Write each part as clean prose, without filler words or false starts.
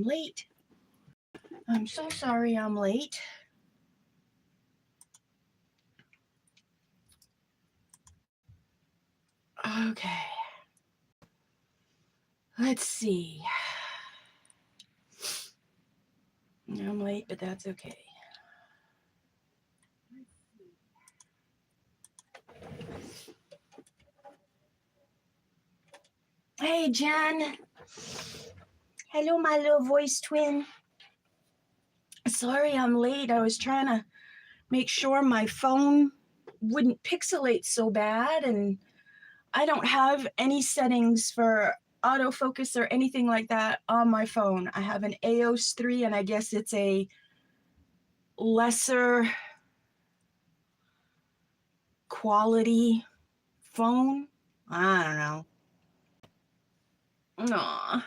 late. I'm so sorry I'm late. Okay. Let's see. I'm late, but that's okay. Hey, Jen. Hello, my little voice twin. Sorry I'm late. I was trying to make sure my phone wouldn't pixelate so bad, and I don't have any settings for autofocus or anything like that on my phone. I have an EOS 3, and I guess it's a lesser quality phone. I don't know. Aw.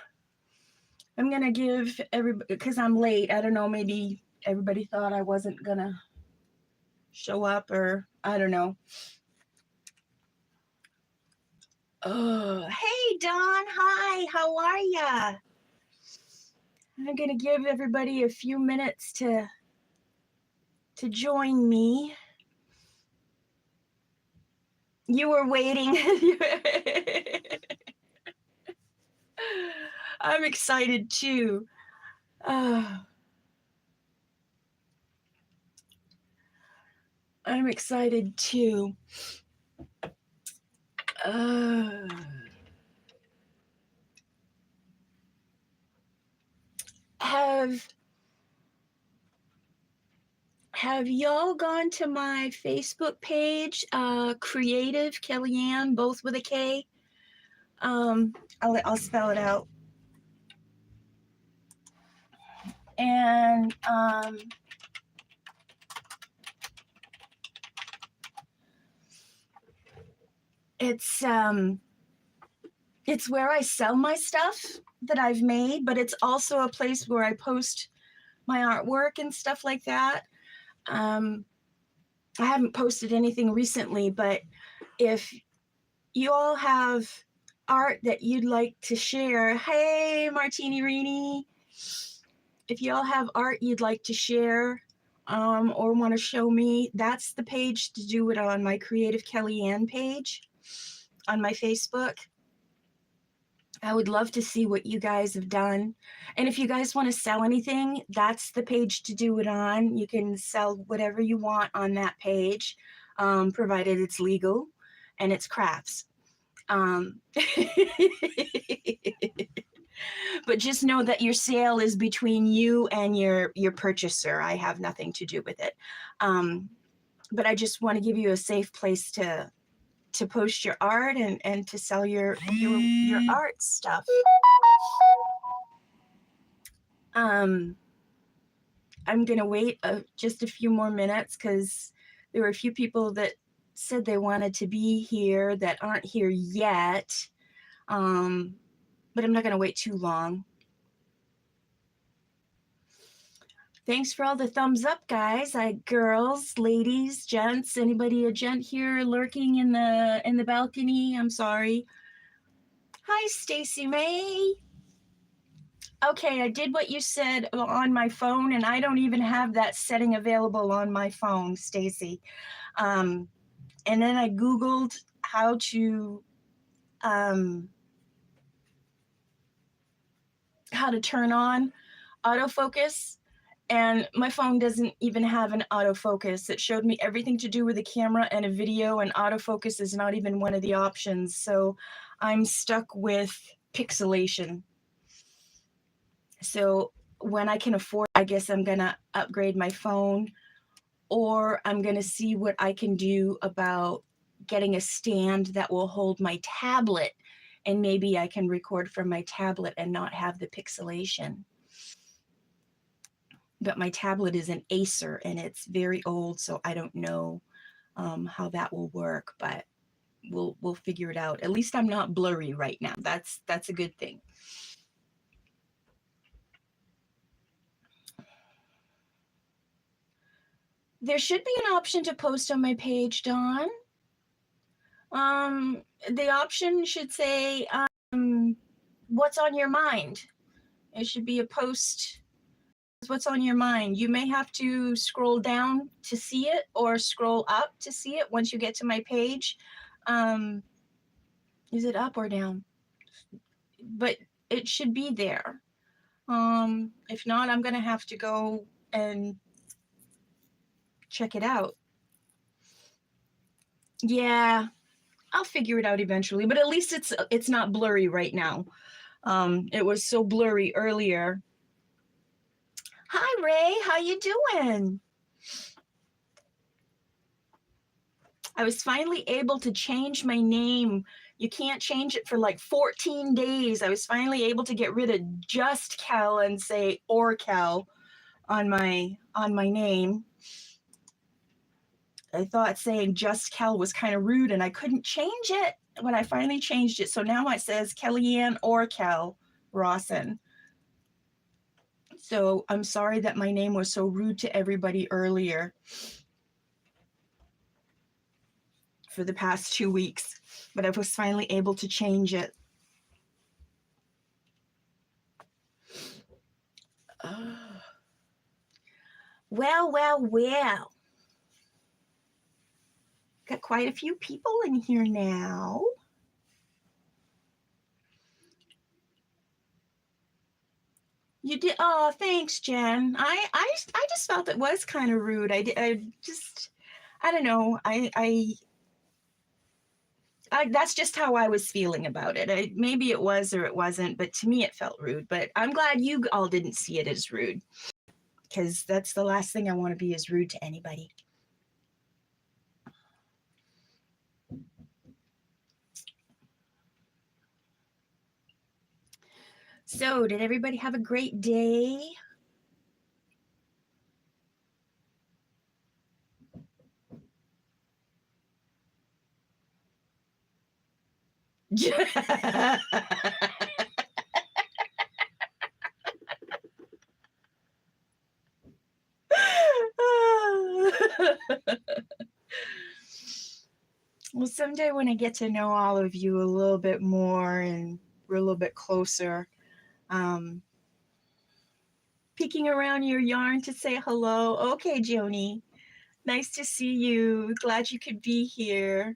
I'm gonna give everybody, because I'm late, I don't know, maybe everybody thought I wasn't gonna show up, or I don't know. Oh, hey Don, hi, how are ya? I'm gonna give everybody a few minutes to join me. You were waiting. I'm excited too. I'm excited too. Have y'all gone to my Facebook page, Creative Kellyanne, both with a K? I'll spell it out. And it's where I sell my stuff that I've made, but it's also a place where I post my artwork and stuff like that. I haven't posted anything recently, but if you all have art that you'd like to share, hey, Martini Rini, if you all have art you'd like to share or want to show me, that's the page to do it on, my Creative Kellyanne page on my Facebook. I would love to see what you guys have done. And if you guys want to sell anything, that's the page to do it on. You can sell whatever you want on that page, provided it's legal and it's crafts. But just know that your sale is between you and your purchaser. I have nothing to do with it. But I just want to give you a safe place to post your art and to sell your art stuff. I'm gonna wait just a few more minutes because there were a few people that said they wanted to be here that aren't here yet. But I'm not gonna wait too long. Thanks for all the thumbs up, guys. Girls, ladies, gents, anybody a gent here lurking in the balcony? I'm sorry. Hi, Stacy May. Okay, I did what you said on my phone, and I don't even have that setting available on my phone, Stacy. And then I Googled how to turn on autofocus, and my phone doesn't even have an autofocus. It showed me everything to do with a camera and a video, and autofocus is not even one of the options. So I'm stuck with pixelation. So when I can afford, I guess I'm gonna upgrade my phone, or I'm gonna see what I can do about getting a stand that will hold my tablet, and maybe I can record from my tablet and not have the pixelation. But my tablet is an Acer and it's very old, so I don't know how that will work, but we'll figure it out. At least I'm not blurry right now. That's a good thing. There should be an option to post on my page, Dawn. The option should say, what's on your mind? It should be a post. What's on your mind? You may have to scroll down to see it or scroll up to see it once you get to my page. Is it up or down? But it should be there. If not, I'm gonna have to go and check it out. Yeah, I'll figure it out eventually, but at least it's not blurry right now. It was so blurry earlier. Hi, Ray, how you doing? I was finally able to change my name. You can't change it for like 14 days. I was finally able to get rid of Just Cal and say Orcal on my name. I thought saying Just Cal was kind of rude and I couldn't change it when I finally changed it. So now it says Kellyanne Orcal Rawson. So I'm sorry that my name was so rude to everybody earlier for the past 2 weeks, but I was finally able to change it. Well. Got quite a few people in here now. You did. Oh, thanks, Jen. I just felt it was kind of rude. I don't know. That's just how I was feeling about it. Maybe it was or it wasn't, but to me it felt rude. But I'm glad you all didn't see it as rude, because that's the last thing I want to be, is rude to anybody. So, did everybody have a great day? Well, someday when I get to know all of you a little bit more and we're a little bit closer, peeking around your yarn to say hello. Okay, Joni, nice to see you. Glad you could be here.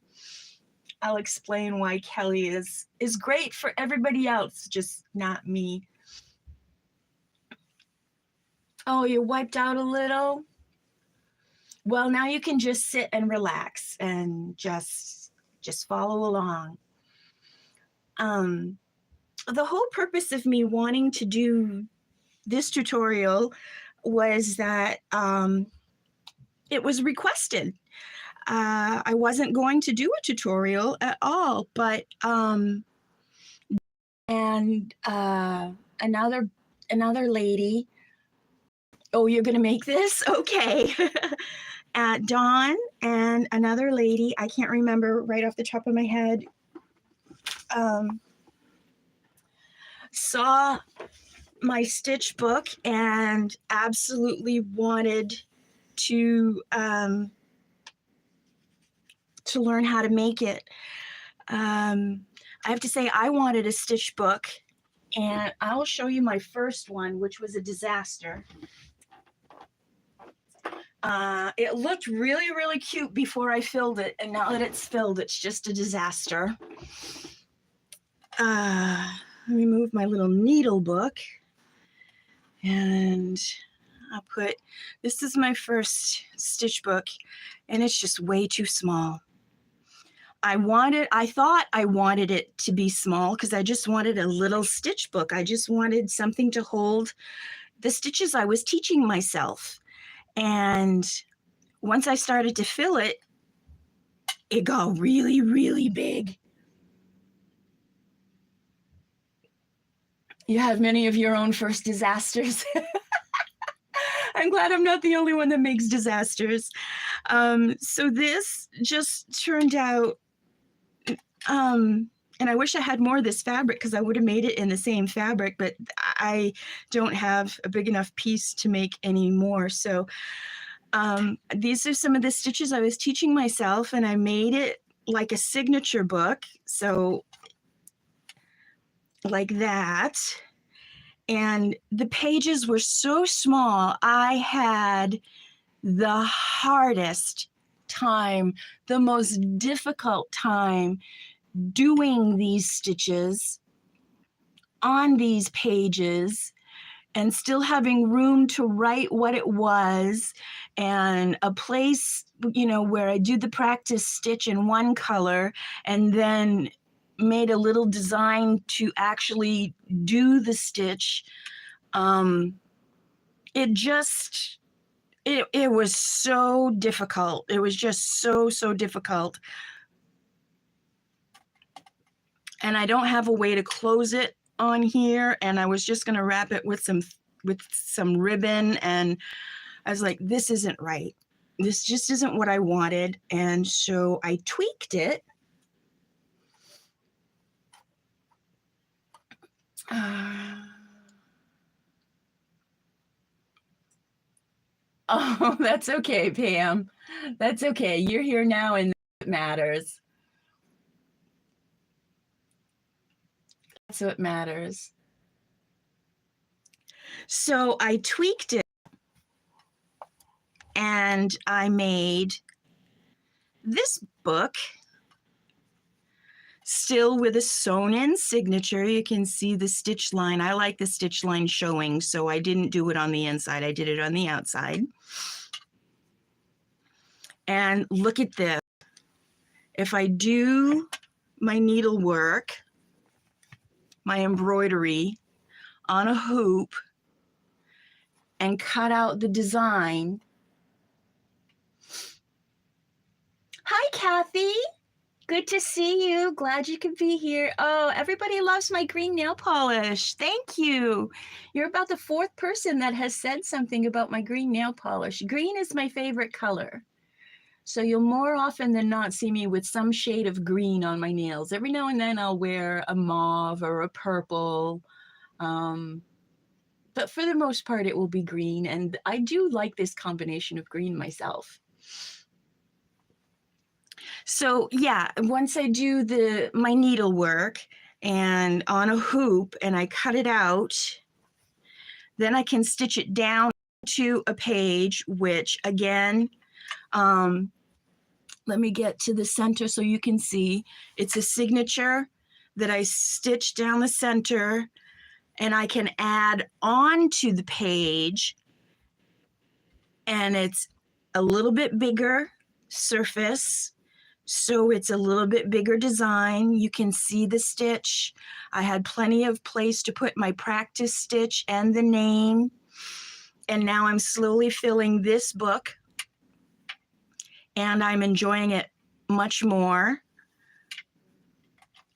I'll explain why Kelly is great for everybody else, just not me. Oh, you're wiped out a little? Well, now you can just sit and relax and just follow along. The whole purpose of me wanting to do this tutorial was that it was requested. I wasn't going to do a tutorial at all, but another lady. Oh, you're gonna make this? Okay. Dawn and another lady, I can't remember right off the top of my head, saw my stitch book and absolutely wanted to learn how to make it. I have to say, I wanted a stitch book, and I'll show you my first one, which was a disaster. It looked really, really cute before I filled it, and now that it's filled, it's just a disaster. Let me move my little needle book, and I'll put, this is my first stitch book, and it's just way too small. I thought I wanted it to be small because I just wanted a little stitch book. I just wanted something to hold the stitches I was teaching myself. And once I started to fill it, it got really, really big. You have many of your own first disasters. I'm glad I'm not the only one that makes disasters. So this just turned out, and I wish I had more of this fabric because I would have made it in the same fabric, but I don't have a big enough piece to make any more. So these are some of the stitches I was teaching myself, and I made it like a signature book. So like that. And the pages were so small, I had the hardest time, the most difficult time doing these stitches on these pages and still having room to write what it was and a place, you know, where I do the practice stitch in one color and then made a little design to actually do the stitch. It just, it was so difficult. It was just so difficult. And I don't have a way to close it on here, and I was just going to wrap it with some ribbon, and I was like, this isn't right. This just isn't what I wanted. And so I tweaked it. Oh, that's okay, Pam. That's okay. You're here now, and it matters. That's what matters. So I tweaked it, and I made this book, still with a sewn-in signature. You can see the stitch line. I like the stitch line showing, so I didn't do it on the inside. I did it on the outside. And look at this. If I do my needlework, my embroidery on a hoop and cut out the design. Hi, Kathy. Good to see you. Glad you could be here. Oh, everybody loves my green nail polish. Thank you. You're about the fourth person that has said something about my green nail polish. Green is my favorite color. So you'll more often than not see me with some shade of green on my nails. Every now and then I'll wear a mauve or a purple. But for the most part, it will be green. And I do like this combination of green myself. So yeah, once I do my needlework and on a hoop and I cut it out, then I can stitch it down to a page, which again, let me get to the center so you can see. It's a signature that I stitch down the center, and I can add on to the page, and it's a little bit bigger surface, so it's a little bit bigger design. You can see the stitch. I had plenty of place to put my practice stitch and the name, and now I'm slowly filling this book, and I'm enjoying it much more.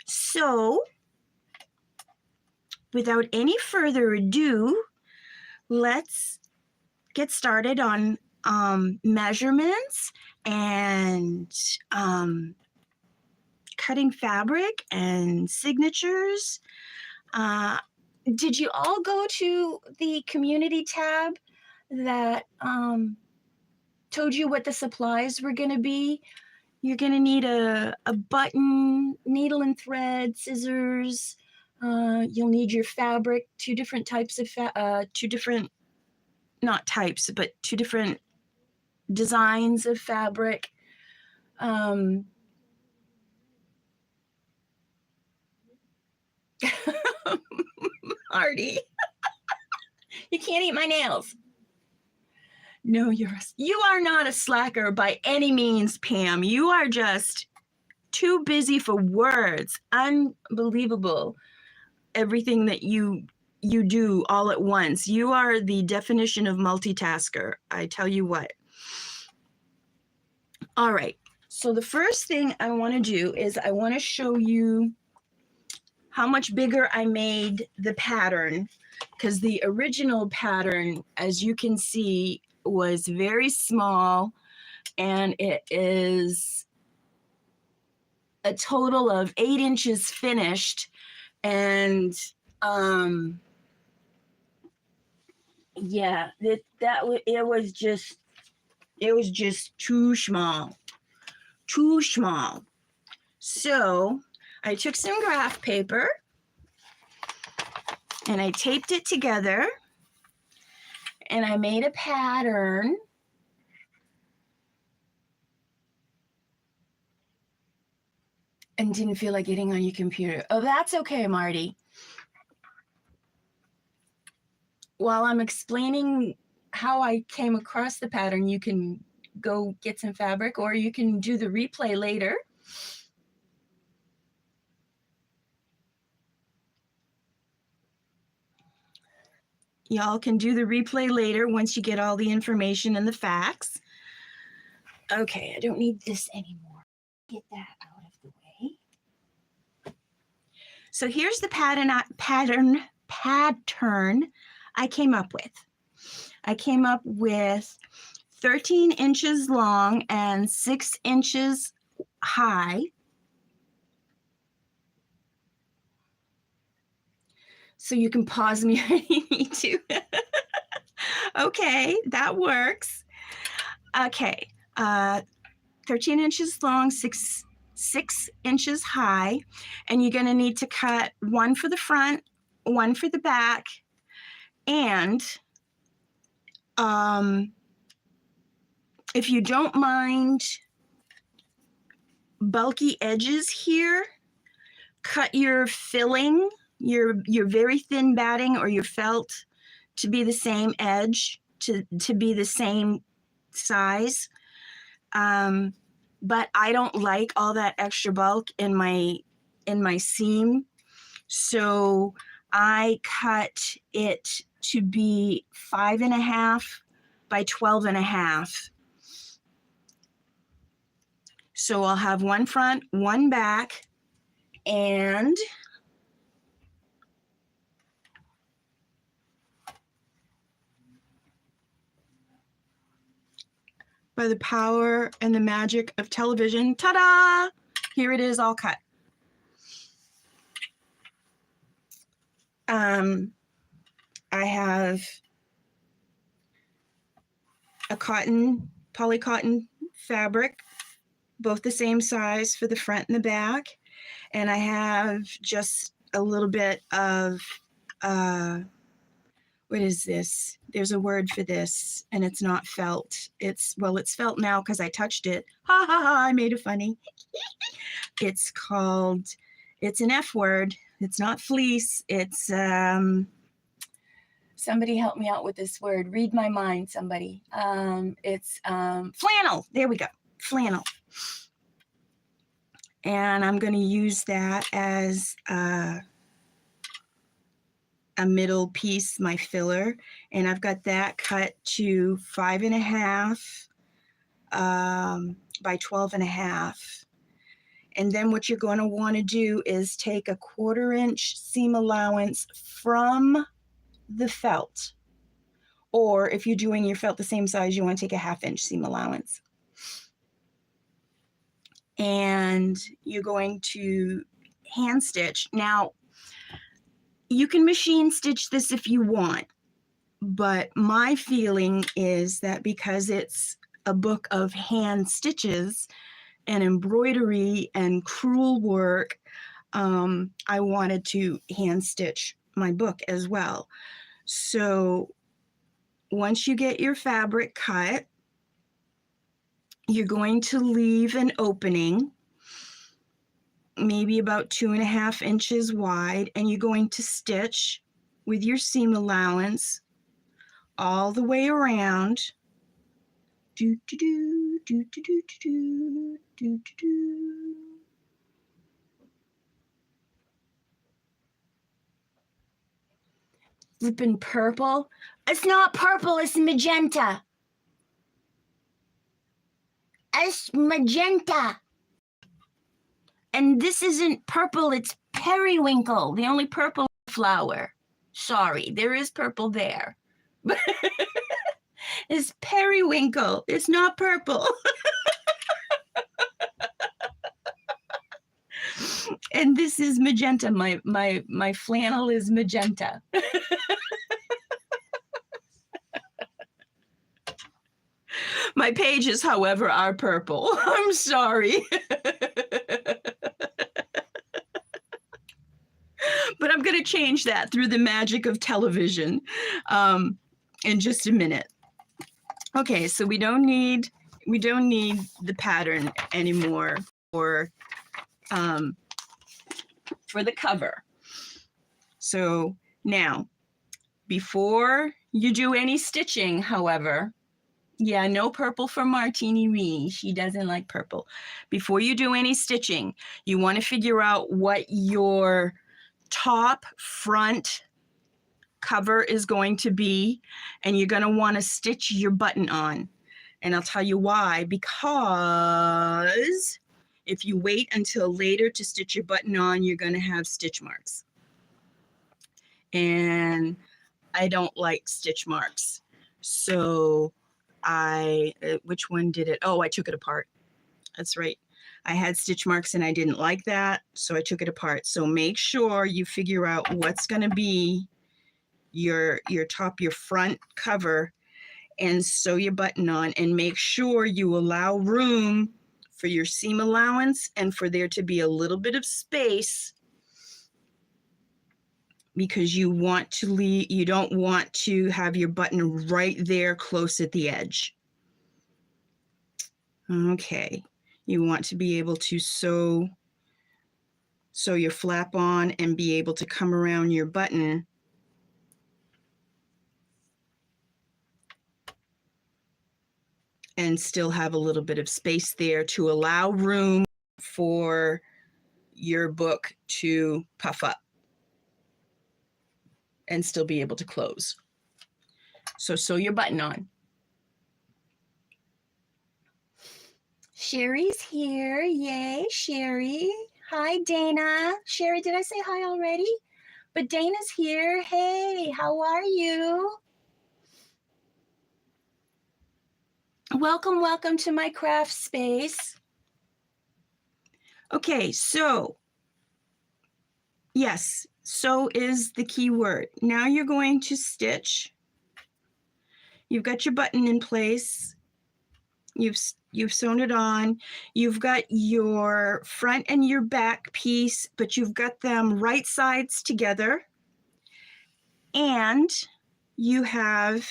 So without any further ado, let's get started on measurements and cutting fabric and signatures. Did you all go to the community tab that told you what the supplies were going to be? You're going to need a button, needle and thread, scissors. You'll need your fabric, two different designs of fabric. Artie, you can't eat my nails. No, you are not a slacker by any means, Pam. You are just too busy for words. Unbelievable. Everything that you do all at once. You are the definition of multitasker. I tell you what. All right. So the first thing I want to do is I want to show you how much bigger I made the pattern, because the original pattern, as you can see, was very small, and it is a total of 8 inches finished. And yeah, it was just too small. So I took some graph paper and I taped it together, and I made a pattern. And didn't feel like getting on your computer. Oh, that's okay, Marty. While I'm explaining how I came across the pattern, you can go get some fabric, or you can do the replay later. Y'all can do the replay later once you get all the information and the facts. Okay, I don't need this anymore. Get that out of the way. So here's the pattern I came up with. I came up with 13 inches long and 6 inches high. So you can pause me if you need to. Okay, that works. Okay, 13 inches long, 6 inches high, and you're gonna need to cut one for the front, one for the back, and if you don't mind bulky edges here, cut your filling, your very thin batting or your felt to be the same edge, to be the same size. But I don't like all that extra bulk in my seam, so I cut it to be 5.5 by 12.5. So I'll have one front, one back, and by the power and the magic of television, ta-da! Here it is all cut. I have a polycotton fabric, both the same size for the front and the back. And I have just a little bit of, what is this? There's a word for this, and it's not felt. It's felt now because I touched it. Ha ha ha, I made it funny. It's an F word. It's not fleece. It's, somebody help me out with this word. Read my mind, somebody. It's flannel. There we go. Flannel. And I'm going to use that as a middle piece, my filler. And I've got that cut to 5.5 by 12.5. And then what you're going to want to do is take a 1/4 inch seam allowance from the felt. Or if you're doing your felt the same size, you want to take a 1/2 inch seam allowance. And you're going to hand stitch. Now, you can machine stitch this if you want, but my feeling is that because it's a book of hand stitches and embroidery and crewel work, I wanted to hand stitch my book as well. So once you get your fabric cut, you're going to leave an opening, maybe about 2.5 inches wide, and you're going to stitch with your seam allowance all the way around. Do do do do do do do do do do. Flippin' purple. It's not purple, it's magenta. It's magenta. And this isn't purple, it's periwinkle, the only purple flower. Sorry, there is purple there. It's periwinkle, it's not purple. And this is magenta. My flannel is magenta. My pages, however, are purple. I'm sorry. But I'm going to change that through the magic of television in just a minute. Okay, so we don't need the pattern anymore for the cover. So now, before you do any stitching, however, yeah, no purple for Martini Ree. She doesn't like purple. Before you do any stitching, you want to figure out what your top front cover is going to be, and you're going to want to stitch your button on. And I'll tell you why, because if you wait until later to stitch your button on, you're going to have stitch marks. And I don't like stitch marks. So which one did it? Oh, I took it apart. That's right. I had stitch marks and I didn't like that, so I took it apart. So make sure you figure out what's going to be your front cover, and sew your button on, and make sure you allow room for your seam allowance and for there to be a little bit of space, because you don't want to have your button right there close at the edge. Okay, you want to be able to sew your flap on and be able to come around your button and still have a little bit of space there to allow room for your book to puff up and still be able to close. So sew your button on. Sherry's here. Yay, Sherry. Hi, Dana. Sherry, did I say hi already? But Dana's here. Hey, how are you? Welcome, welcome to my craft space. Okay, so yes, sew is the key word. Now you're going to stitch. You've got your button in place. You've sewn it on. You've got your front and your back piece, but you've got them right sides together. And you have,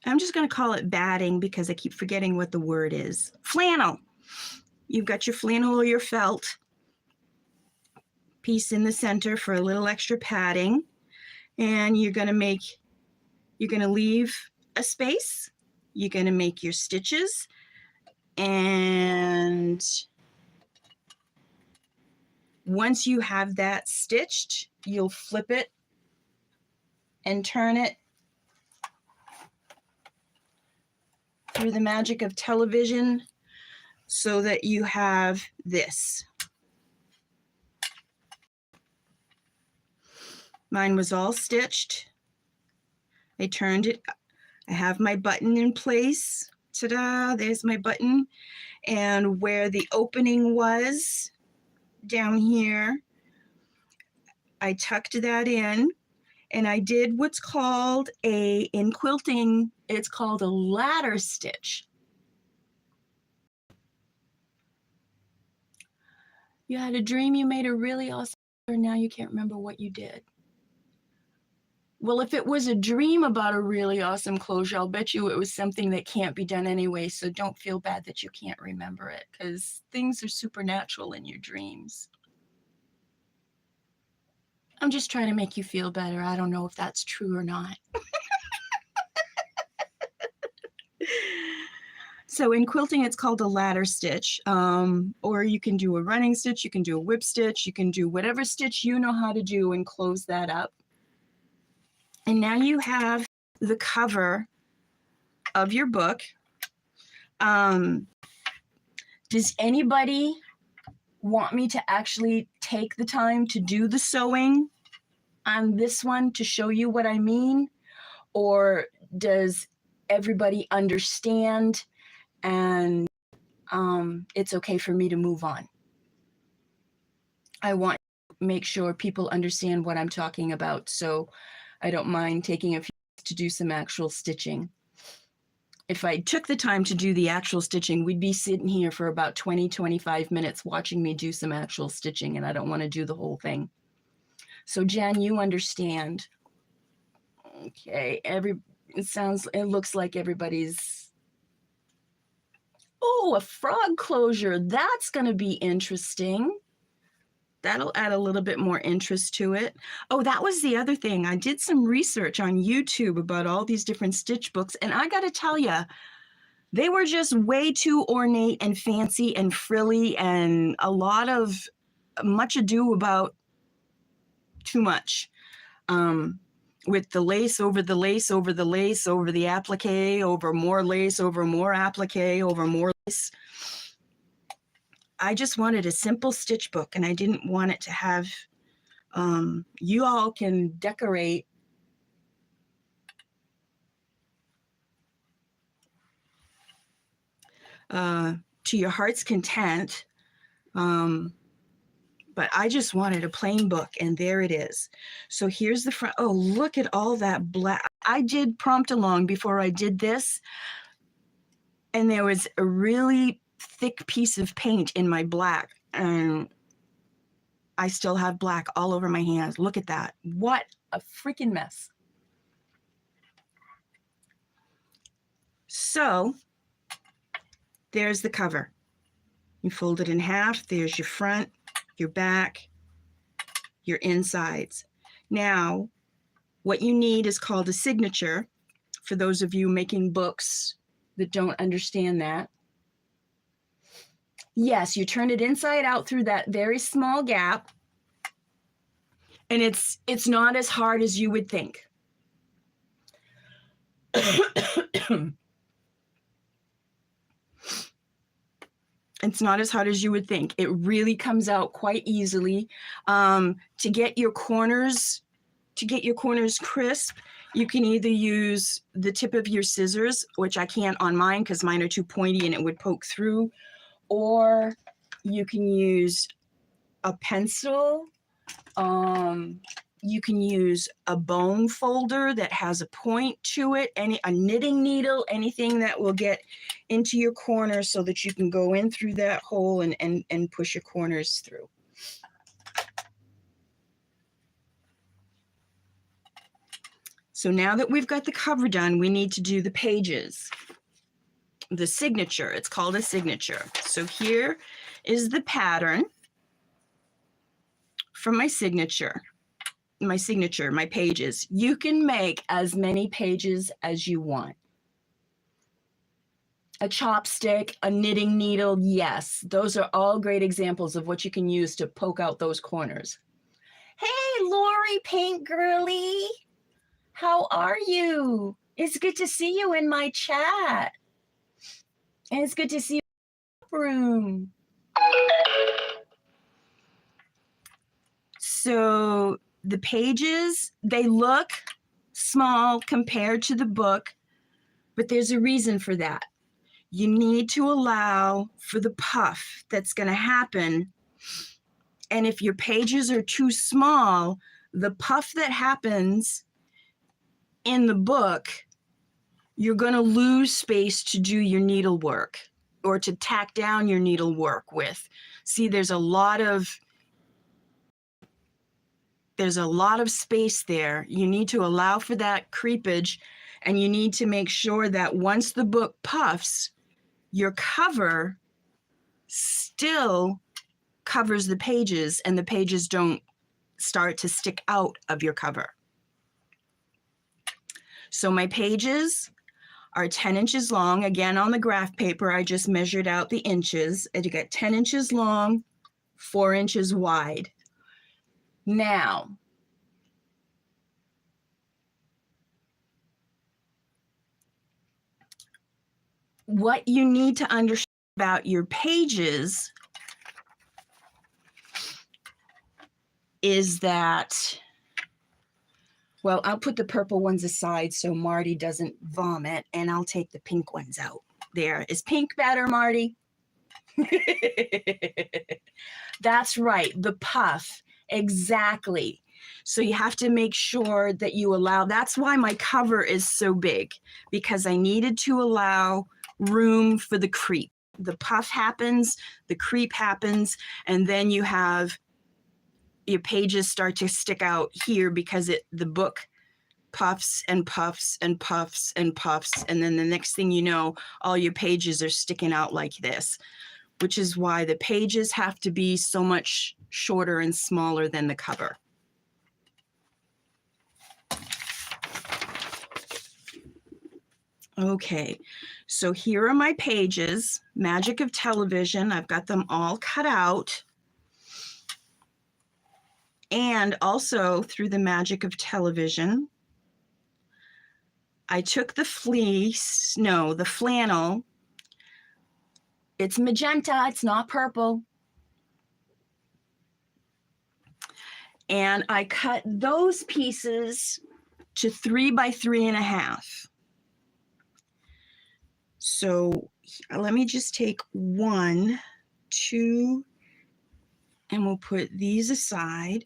I'm just going to call it batting because I keep forgetting what the word is. Flannel. You've got your flannel or your felt piece in the center for a little extra padding. And you're going to leave a space. You're going to make your stitches, and once you have that stitched, you'll flip it and turn it through the magic of television so that you have this. Mine was all stitched. I turned it. I have my button in place. Ta-da, there's my button. And where the opening was down here, I tucked that in, and I did what's called in quilting, it's called a ladder stitch. You had a dream you made a really awesome, or now you can't remember what you did. Well, if it was a dream about a really awesome closure, I'll bet you it was something that can't be done anyway, so don't feel bad that you can't remember it, because things are supernatural in your dreams. I'm just trying to make you feel better. I don't know if that's true or not. So in quilting, it's called a ladder stitch, or you can do a running stitch, you can do a whip stitch, you can do whatever stitch you know how to do and close that up. And now you have the cover of your book. Does anybody want me to actually take the time to do the sewing on this one to show you what I mean? Or does everybody understand and it's okay for me to move on? I want to make sure people understand what I'm talking about, so I don't mind taking a few minutes to do some actual stitching. if I took the time to do the actual stitching, we'd be sitting here for about 20, 25 minutes watching me do some actual stitching, and I don't want to do the whole thing. So Jen, you understand. Okay, it looks like everybody's, oh, a frog closure. That's going to be interesting. That'll add a little bit more interest to it. Oh, that was the other thing. I did some research on YouTube about all these different stitch books, and I got to tell you, they were just way too ornate and fancy and frilly, and a lot of much ado about too much. With the lace over the lace over the lace over the applique, over more lace, over more applique, over more lace. I just wanted a simple stitch book, and I didn't want it to have, you all can decorate to your heart's content. But I just wanted a plain book, and there it is. So here's the front. Oh, look at all that black. I did prompt along before I did this, and there was a really thick piece of paint in my black, and I still have black all over my hands. Look at that. What a freaking mess. So there's the cover. You fold it in half. There's your front, your back, your insides. Now, what you need is called a signature. For those of you making books that don't understand that. Yes, you turn it inside out through that very small gap, and it's not as hard as you would think. It's not as hard as you would think. It really comes out quite easily. To get your corners crisp, you can either use the tip of your scissors, which I can't on mine because mine are too pointy and it would poke through, or you can use a pencil. You can use a bone folder that has a point to it, a knitting needle, anything that will get into your corner so that you can go in through that hole and push your corners through. So now that we've got the cover done, we need to do the pages. The signature, it's called a signature. So here is the pattern for my signature. My pages. You can make as many pages as you want. A chopstick, a knitting needle, yes, those are all great examples of what you can use to poke out those corners. Hey, Lori Paint Girly, how are you? It's good to see you in my chat. And it's good to see you in the room. So the pages, they look small compared to the book, but there's a reason for that. You need to allow for the puff that's going to happen. And if your pages are too small, the puff that happens in the book, you're going to lose space to do your needlework or to tack down your needlework with. See, there's a lot of space there. You need to allow for that creepage, and you need to make sure that once the book puffs, your cover still covers the pages and the pages don't start to stick out of your cover. So my pages are 10 inches long. Again, on the graph paper, I just measured out the inches, and you got 10 inches long, 4 inches wide. Now, what you need to understand about your pages is that, well, I'll put the purple ones aside so Marty doesn't vomit, and I'll take the pink ones out. There. Is pink better, Marty? That's right, the puff. Exactly. So you have to make sure that you allow, that's why my cover is so big, because I needed to allow room for the creep. The puff happens, the creep happens, and then you have your pages start to stick out here because the book puffs and puffs and puffs and puffs, and then the next thing you know, all your pages are sticking out like this, which is why the pages have to be so much shorter and smaller than the cover. Okay, so here are my pages, Magic of Television. I've got them all cut out. And also through the magic of television, I took the flannel. It's magenta, it's not purple. And I cut those pieces to 3 by 3.5. So let me just take 1, 2, and we'll put these aside.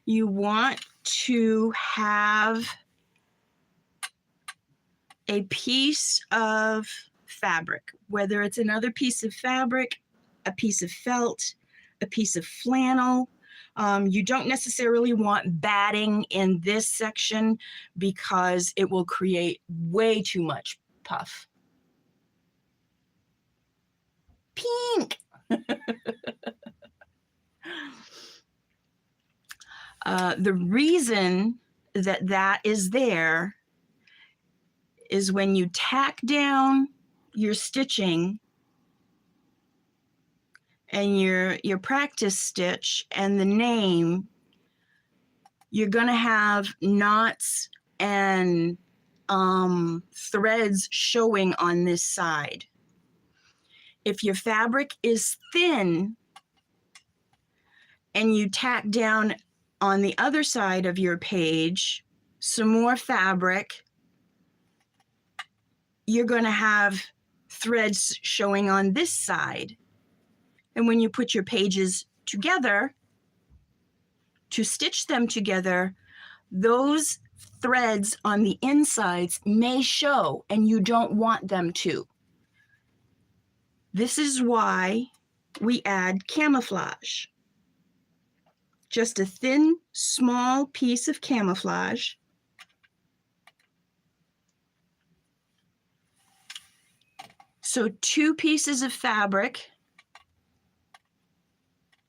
You want to have a piece of fabric, whether it's another piece of fabric, a piece of felt, a piece of flannel. You don't necessarily want batting in this section because it will create way too much puff. Pink. The reason that is there is when you tack down your stitching and your practice stitch and the name, you're going to have knots and threads showing on this side. If your fabric is thin and you tack down on the other side of your page some more fabric, you're going to have threads showing on this side. And when you put your pages together to stitch them together, those threads on the insides may show, and you don't want them to. This is why we add camouflage. Just a thin, small piece of camouflage. So 2 pieces of fabric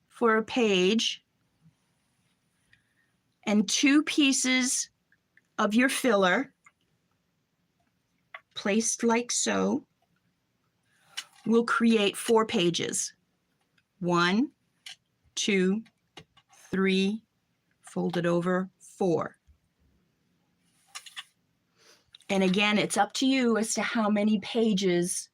for a page and 2 pieces of your filler placed like so will create 4 pages. 1, 2, 3, fold it over, 4. And again, it's up to you as to how many pages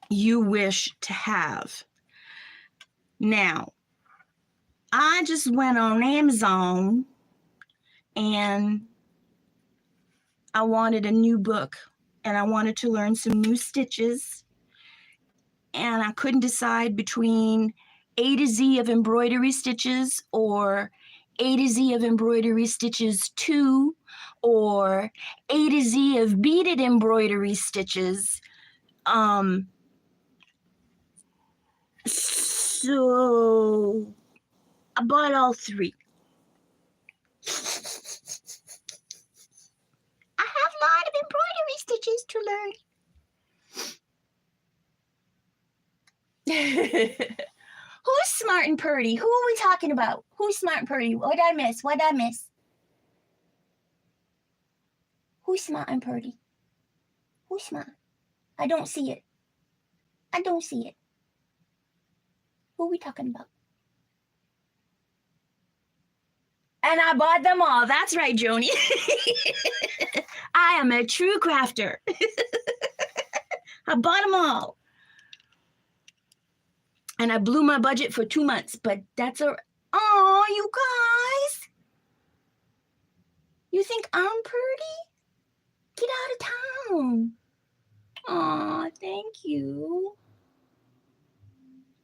you wish to have. Now, I just went on Amazon and I wanted a new book and I wanted to learn some new stitches, and I couldn't decide between A to Z of embroidery stitches or A to Z of embroidery stitches 2 or A to Z of beaded embroidery stitches. So I bought all 3. I have a lot of embroidery stitches to learn. Who's smart and purty? Who are we talking about? Who's smart and purty? What did I miss? What did I miss? Who's smart and purty? Who's smart? I don't see it. I don't see it. Who are we talking about? And I bought them all. That's right, Joni. I am a true crafter. I bought them all. And I blew my budget for 2 months, but that's a... Oh, you guys. You think I'm pretty? Get out of town. Oh, thank you.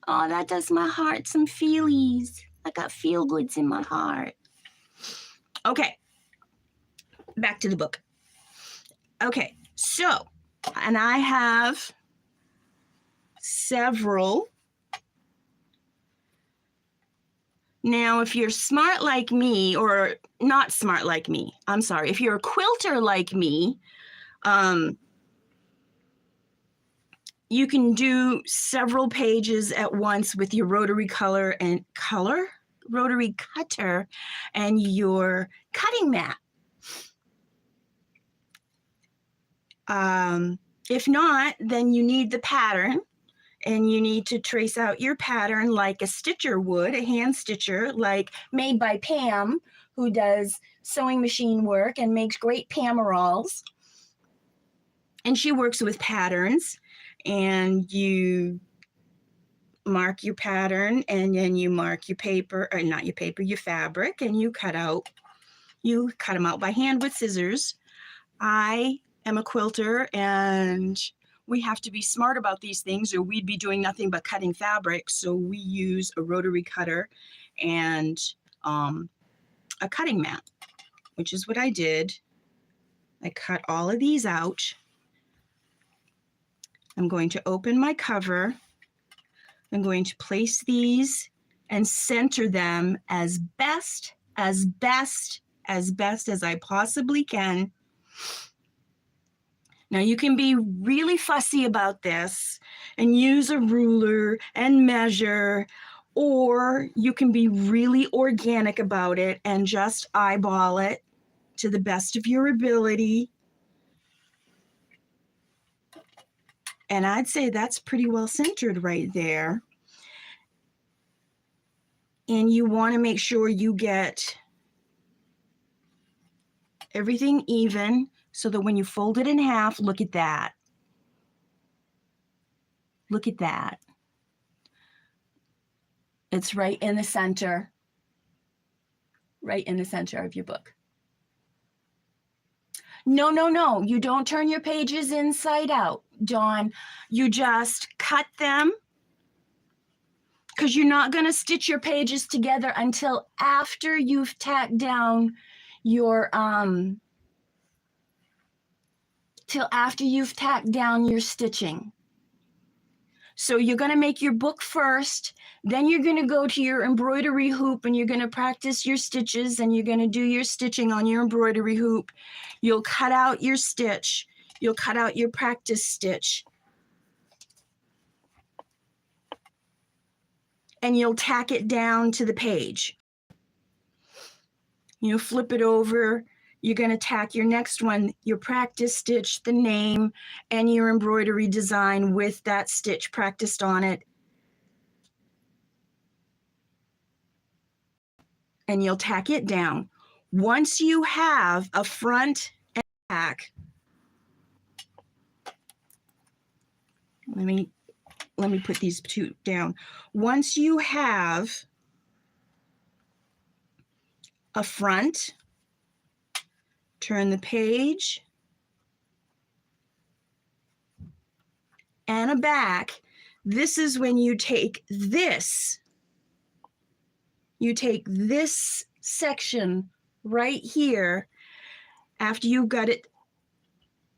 Oh, that does my heart some feelies. I got feel goods in my heart. Okay, back to the book. Okay, so, and I have several. Now, if you're smart like me, or not smart like me, I'm sorry, if you're a quilter like me, you can do several pages at once with your rotary rotary cutter and your cutting mat. If not, then you need the pattern, and you need to trace out your pattern like a stitcher would, a hand stitcher, like made by Pam, who does sewing machine work and makes great Pamerolls. And she works with patterns, and you mark your pattern, and then you mark your paper, or not your paper, your fabric, and you cut them out by hand with scissors. I am a quilter, and we have to be smart about these things or we'd be doing nothing but cutting fabric. So we use a rotary cutter and a cutting mat, which is what I did. I cut all of these out. I'm going to open my cover. I'm going to place these and center them as best as I possibly can. Now you can be really fussy about this and use a ruler and measure, or you can be really organic about it and just eyeball it to the best of your ability. And I'd say that's pretty well centered right there. And you want to make sure you get everything even so that when you fold it in half, look at that. Look at that. It's right in the center. Right in the center of your book. No, no, no. You don't turn your pages inside out, Dawn. You just cut them, because you're not going to stitch your pages together until after you've tacked down your stitching. So you're going to make your book first, then you're going to go to your embroidery hoop and you're going to practice your stitches, and you're going to do your stitching on your embroidery hoop. You'll cut out your stitch. You'll cut out your practice stitch. And you'll tack it down to the page. You flip it over. You're going to tack your next one, your practice stitch, the name, and your embroidery design with that stitch practiced on it. And you'll tack it down. Once you have a front and back, let me put these two down. Once you have a front, turn the page, and a back, this is when you take this. You take this section right here after you've got it,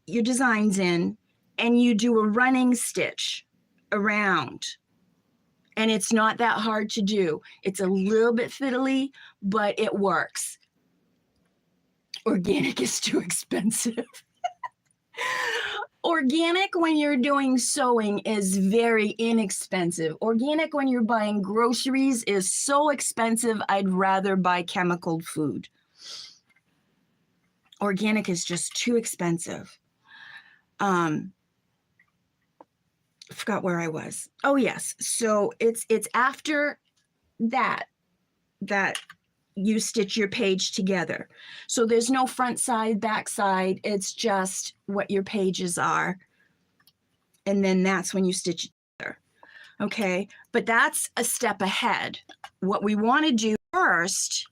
your designs in, and you do a running stitch around. And it's not that hard to do. It's a little bit fiddly, but it works. Organic is too expensive. Organic when you're doing sewing is very inexpensive. Organic when you're buying groceries is so expensive, I'd rather buy chemical food. Organic is just too expensive. I forgot where I was. Oh yes, so it's after that you stitch your page together. So there's no front side, back side. It's just what your pages are. And then that's when you stitch it together. Okay, but that's a step ahead. What we want to do first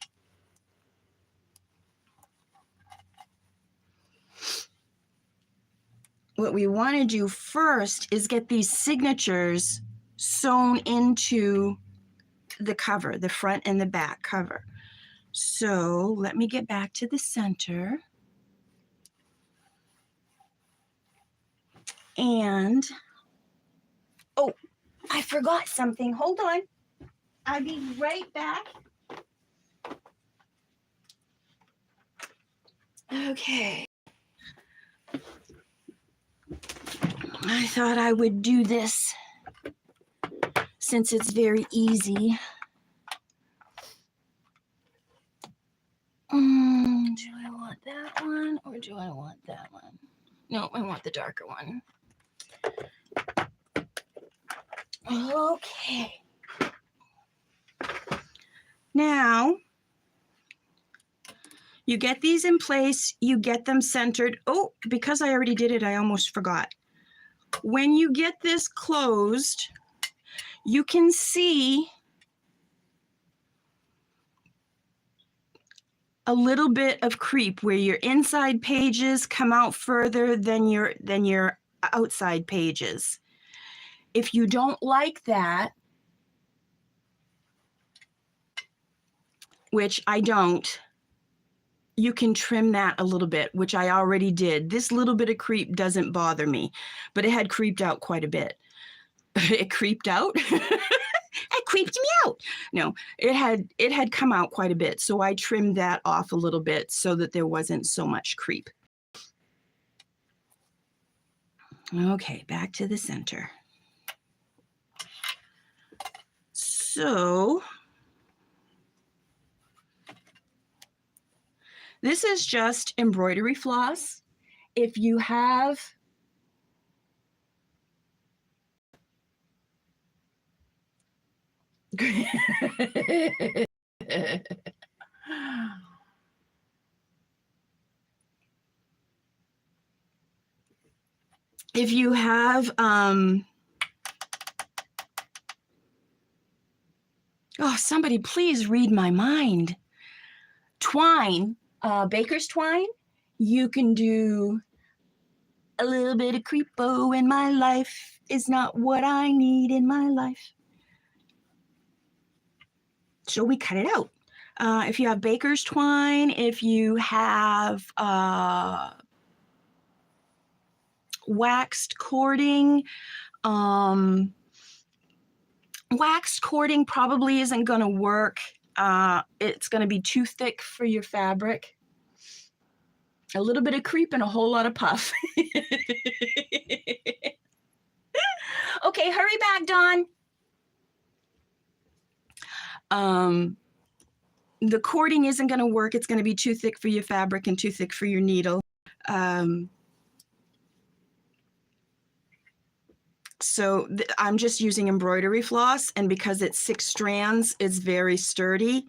is get these signatures sewn into the cover, the front and the back cover. So let me get back to the center. And, oh, I forgot something. Hold on. I'll be right back. Okay. I thought I would do this since it's very easy. Do I want that one or do I want that one? No, I want the darker one. Okay. Now, you get these in place, you get them centered. Oh, because I already did it, I almost forgot. When you get this closed, you can see a little bit of creep where your inside pages come out further than your outside pages. If you don't like that, which I don't, you can trim that a little bit, which I already did. This little bit of creep doesn't bother me, but it had creeped out quite a bit. It creeped out? It creeped me out. No, it had come out quite a bit, so I trimmed that off a little bit so that there wasn't so much creep. Okay, back to the center. So this is just embroidery floss. If you have if you have oh, somebody please read my mind. Twine, baker's twine, you can do a little bit of creepo in my life is not what I need in my life. So we cut it out. If you have baker's twine, if you have waxed cording, waxed cording probably isn't going to work. It's going to be too thick for your fabric. A little bit of creep and a whole lot of puff. Okay, hurry back, Dawn. The cording isn't going to work. It's going to be too thick for your fabric and too thick for your needle. So I'm just using embroidery floss, and because it's 6 strands, it's very sturdy.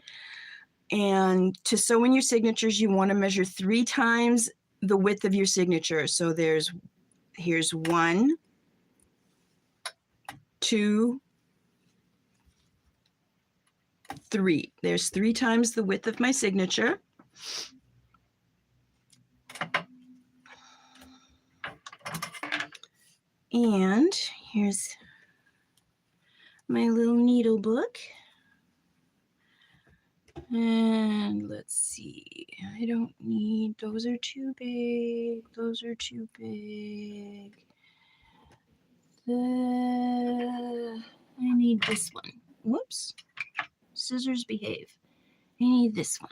And to sew in your signatures, you want to measure 3 times the width of your signature. So here's 1, 2, 3. There's 3 times the width of my signature. And here's my little needle book. And let's see, I don't need, those are too big. Those are too big. I need this one. Whoops. Scissors behave. I need this one.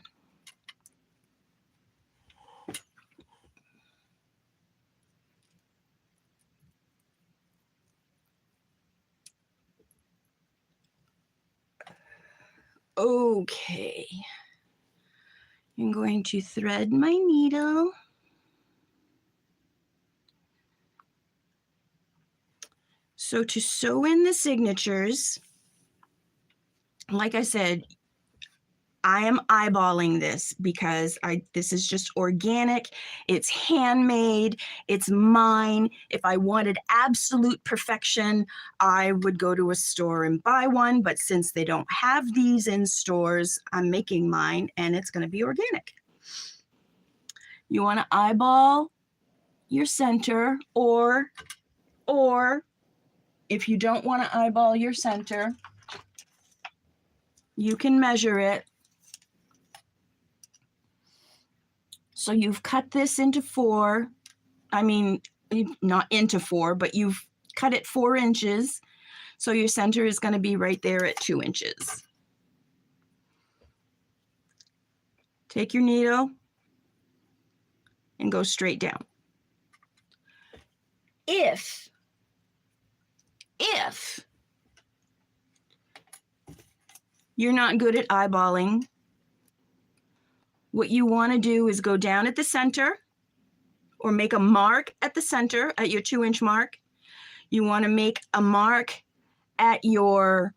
Okay. I'm going to thread my needle. So to sew in the signatures, like I said, I am eyeballing this because this is just organic. It's handmade. It's mine. If I wanted absolute perfection, I would go to a store and buy one. But since they don't have these in stores, I'm making mine, and it's going to be organic. You want to eyeball your center, or if you don't want to eyeball your center, you can measure it. So you've cut this into 4. I mean, not into 4, but you've cut it 4 inches. So your center is going to be right there at 2 inches. Take your needle and go straight down. If you're not good at eyeballing, what you want to do is go down at the center or make a mark at the center at your 2-inch mark. You want to make a mark at your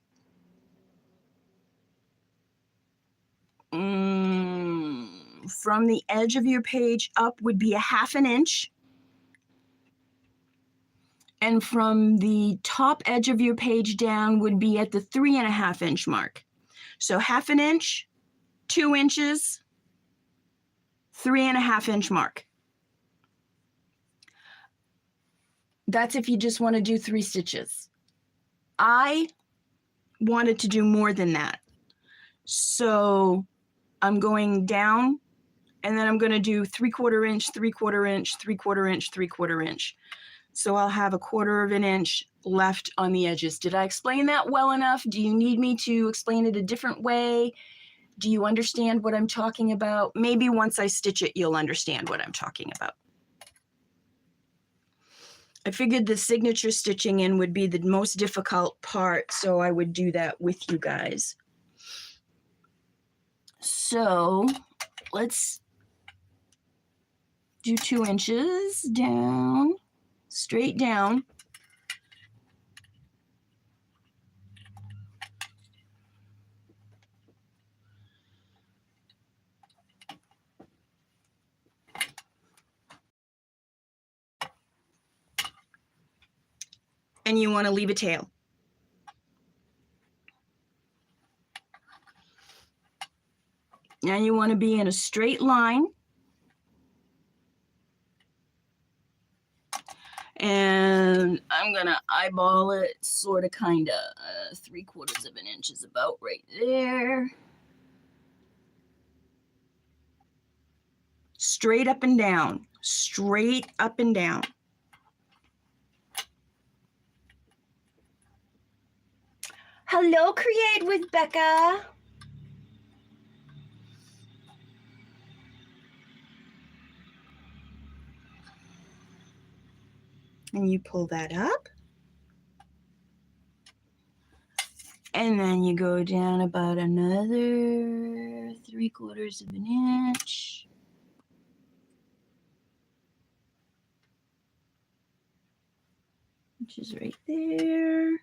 from the edge of your page up would be a 1/2 inch. And from the top edge of your page down would be at the 3.5 inch mark. So 1/2 inch, 2 inches, 3.5 inch mark. That's if you just want to do 3 stitches. I wanted to do more than that. So I'm going down and then I'm going to do 3/4 inch, 3/4 inch, 3/4 inch, 3/4 inch. So I'll have 1/4 inch left on the edges. Did I explain that well enough? Do you need me to explain it a different way? Do you understand what I'm talking about? Maybe once I stitch it, you'll understand what I'm talking about. I figured the signature stitching in would be the most difficult part, so I would do that with you guys. So let's do 2 inches down, straight down. And you want to leave a tail. Now you want to be in a straight line. And I'm going to eyeball it sort of kind of 3/4 inch is about right there. Straight up and down, straight up and down. Hello, Create with Becca. And you pull that up. And then you go down about another 3/4 inch. Which is right there.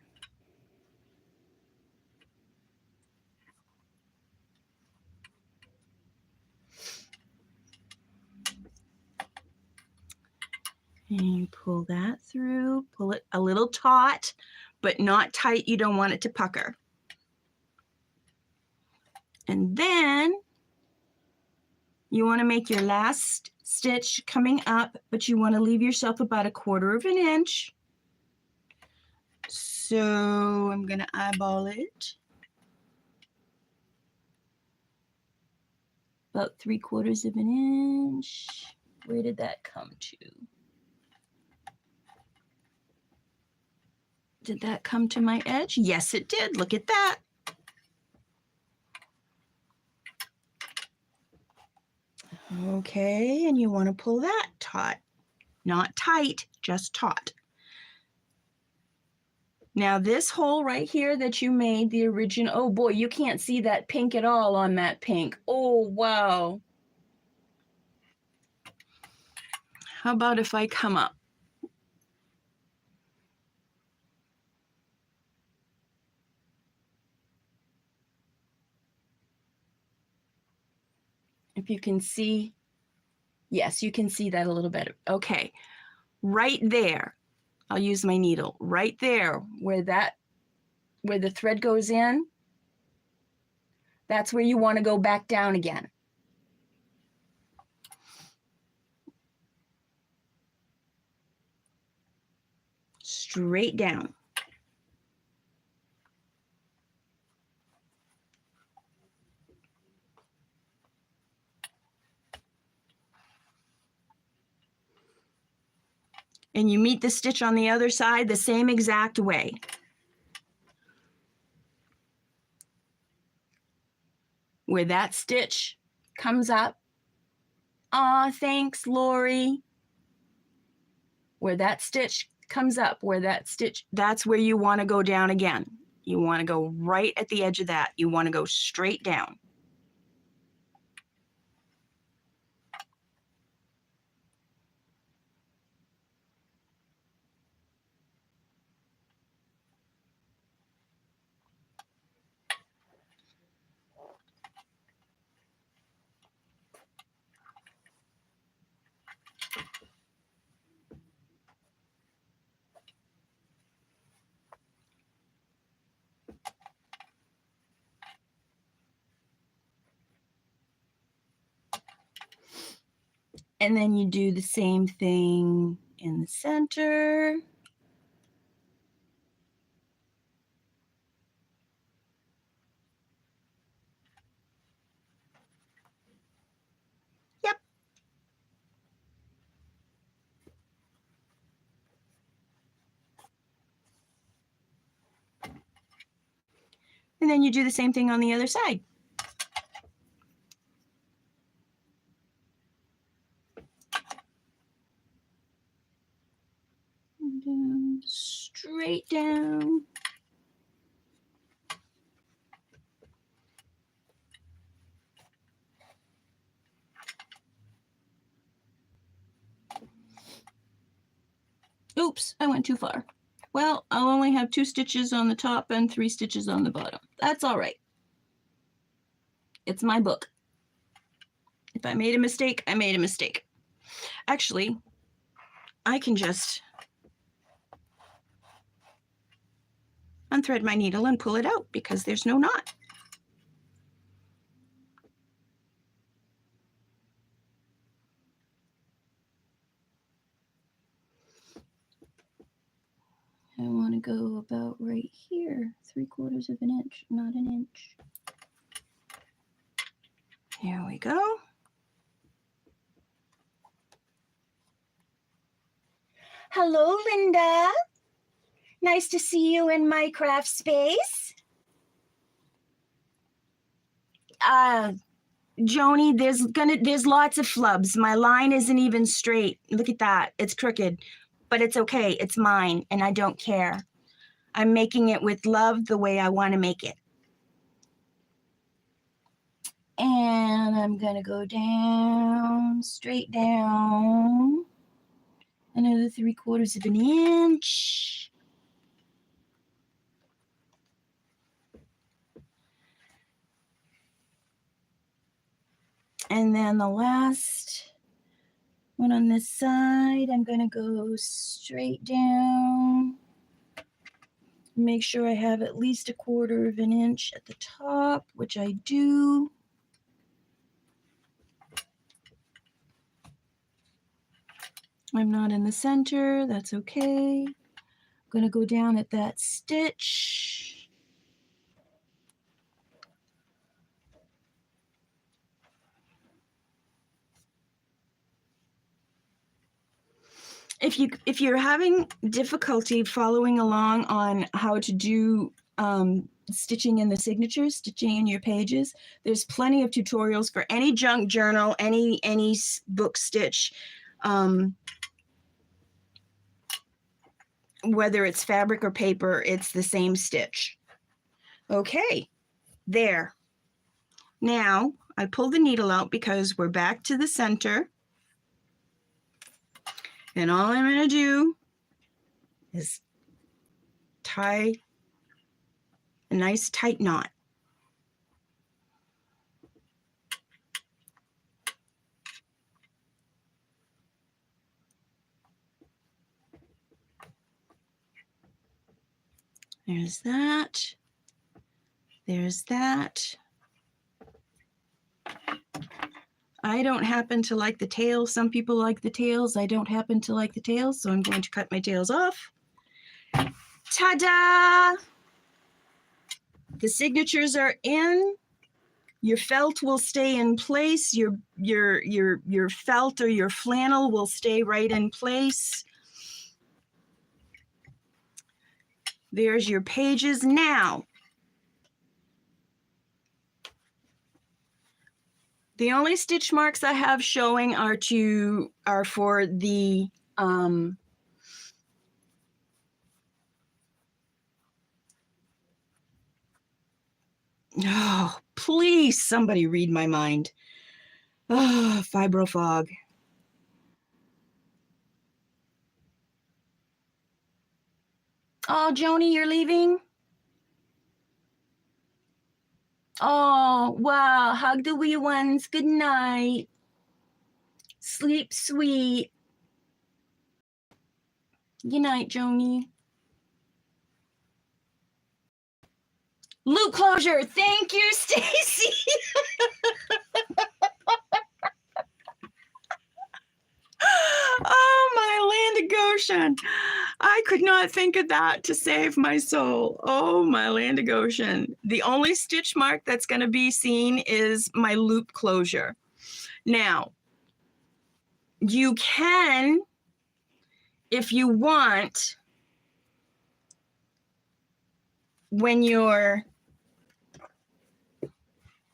And you pull that through, pull it a little taut, but not tight. You don't want it to pucker. And then you want to make your last stitch coming up, but you want to leave yourself about 1/4 inch. So I'm going to eyeball it. About 3/4 inch. Where did that come to? Did that come to my edge? Yes, it did. Look at that. Okay, and you want to pull that taut. Not tight, just taut. Now this hole right here that you made, the original, oh boy, you can't see that pink at all on that pink. Oh, wow. How about if I come up? If you can see, yes, you can see that a little better. Okay, right there, I'll use my needle, right there where the thread goes in, that's where you want to go back down again. Straight down. and you meet the stitch on the other side the same exact way. Where that stitch comes up. Aw, thanks, Lori. Where that stitch comes up, where that stitch, that's where you want to go down again. You want to go right at the edge of that. You want to go straight down. And then you do the same thing in the center. Yep. And then you do the same thing on the other side. Down, straight down. Oops, I went too far. Well, I'll only have 2 stitches on the top and 3 stitches on the bottom. That's all right. It's my book. If I made a mistake, I made a mistake. Actually, I can just unthread my needle and pull it out because there's no knot. I want to go about right here, 3/4 of an inch, not an inch. Here we go. Hello, Linda. Nice to see you in my craft space. Joni, there's lots of flubs. My line isn't even straight. Look at that. It's crooked. But it's okay. It's mine, and I don't care. I'm making it with love the way I want to make it. And I'm going to go down, straight down, another 3/4 of an inch. And then the last one on this side, I'm going to go straight down. Make sure I have at least 1/4 of an inch at the top, which I do. I'm not in the center, that's okay. I'm going to go down at that stitch. If you're having difficulty following along on how to do stitching in the signatures, stitching in your pages, there's plenty of tutorials for any junk journal, any book stitch, whether it's fabric or paper, it's the same stitch. Okay, there. Now I pull the needle out because we're back to the center. And all I'm going to do is tie a nice tight knot. There's that. There's that. I don't happen to like the tails. Some people like the tails. I don't happen to like the tails, so I'm going to cut my tails off. Ta-da! The signatures are in. Your felt will stay in place. Your felt or your flannel will stay right in place. There's your pages. Now, the only stitch marks I have showing are for the oh, please somebody read my mind. Oh, fibro fog. Oh, Joni, you're leaving? Oh, wow. Hug the wee ones. Good night. Sleep sweet. Good night, Joni. Loop closure. Thank you, Stacy. Oh, my land of Goshen. I could not think of that to save my soul. Oh, my land of Goshen. The only stitch mark that's going to be seen is my loop closure. Now, you can, if you want, when you're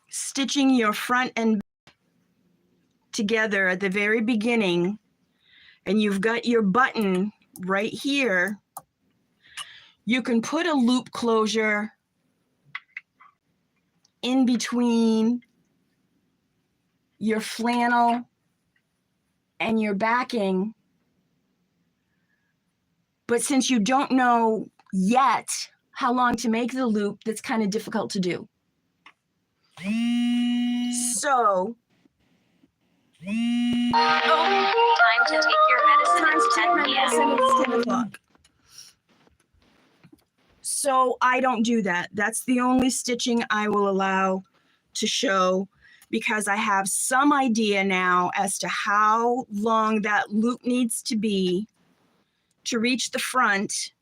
stitching your front and back together at the very beginning, and you've got your button right here, you can put a loop closure in between your flannel and your backing. But since you don't know yet how long to make the loop, that's kind of difficult to do. So, Time to take your medicine. It's 10 p.m. It's 10 o'clock. So I don't do that. That's the only stitching I will allow to show, because I have some idea now as to how long that loop needs to be to reach the front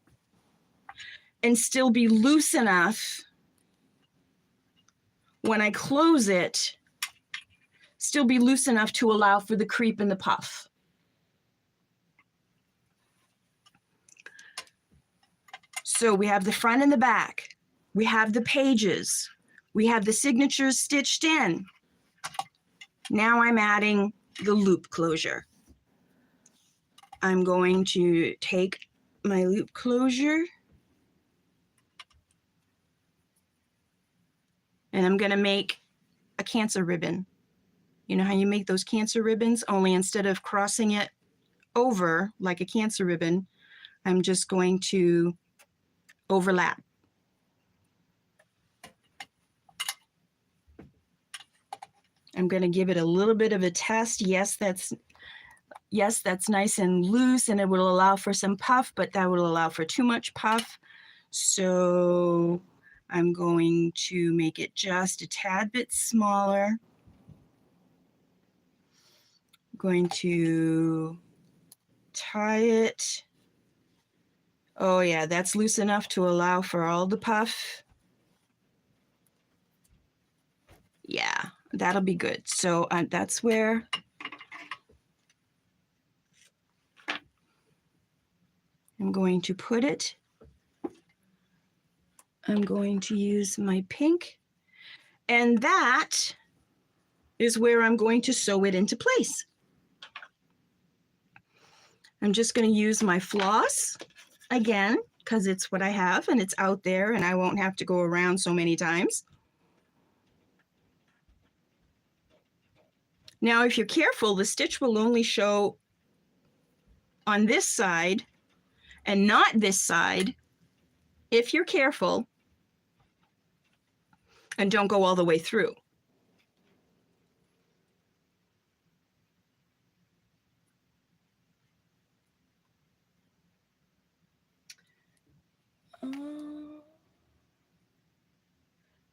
and still be loose enough when I close it, still be loose enough to allow for the creep and the puff. So we have the front and the back. We have the pages. We have the signatures stitched in. Now I'm adding the loop closure. I'm going to take my loop closure and I'm going to make a cancer ribbon. You know how you make those cancer ribbons, only instead of crossing it over like a cancer ribbon, I'm just going to overlap. I'm going to give it a little bit of a test. Yes, that's nice and loose, and it will allow for some puff, but that will allow for too much puff. So I'm going to make it just a tad bit smaller. I'm going to tie it. Oh yeah, that's loose enough to allow for all the puff. Yeah, that'll be good. So that's where I'm going to put it. I'm going to use my pink, and that is where I'm going to sew it into place. I'm just going to use my floss again, because it's what I have and it's out there and I won't have to go around so many times. Now, if you're careful, the stitch will only show on this side and not this side if you're careful and don't go all the way through.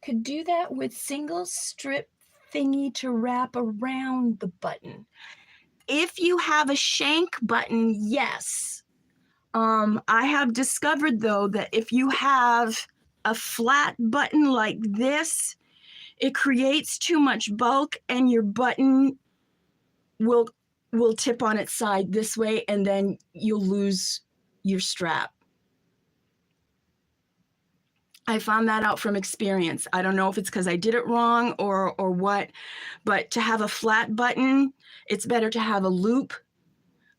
Could do that with single strip thingy to wrap around the button. If you have a shank button, yes. I have discovered though that if you have a flat button like this, it creates too much bulk and your button will tip on its side this way and then you'll lose your strap. I found that out from experience. I don't know if it's because I did it wrong or what, but to have a flat button, it's better to have a loop.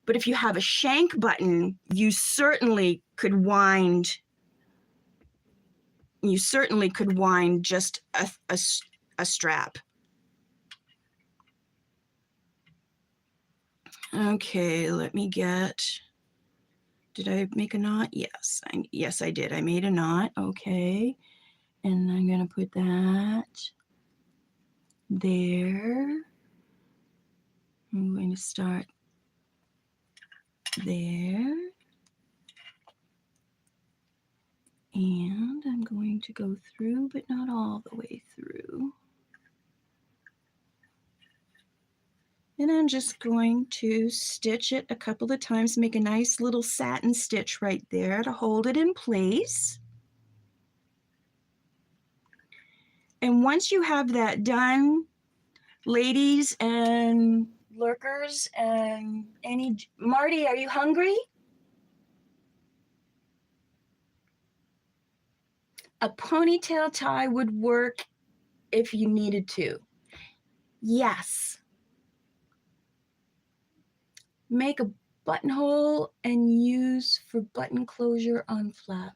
But if you have a shank button, you certainly could wind just a strap. Okay, let me get, did I make a knot? Yes, yes, I did. I made a knot. Okay. And I'm going to put that there. I'm going to start there. And I'm going to go through, but not all the way through. And I'm just going to stitch it a couple of times, make a nice little satin stitch right there to hold it in place. And once you have that done, ladies and lurkers and Marty, are you hungry? A ponytail tie would work if you needed to. Yes. Make a buttonhole and use for button closure on flap.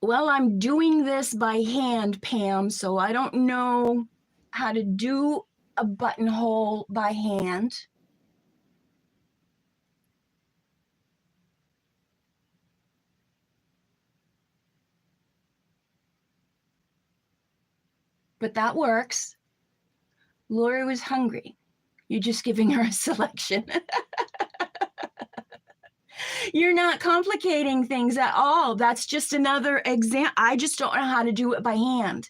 Well, I'm doing this by hand, Pam, so I don't know how to do a buttonhole by hand. But that works. Lori was hungry. You're just giving her a selection. You're not complicating things at all. That's just another example. I just don't know how to do it by hand.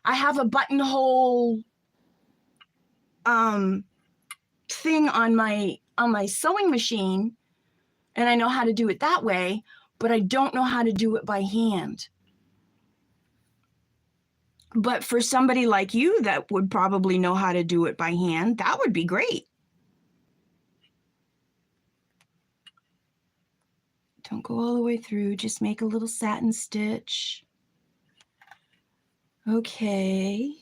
I have a buttonhole thing on my sewing machine, and I know how to do it that way, but I don't know how to do it by hand. But for somebody like you that would probably know how to do it by hand, that would be great. Don't go all the way through, just make a little satin stitch. Okay.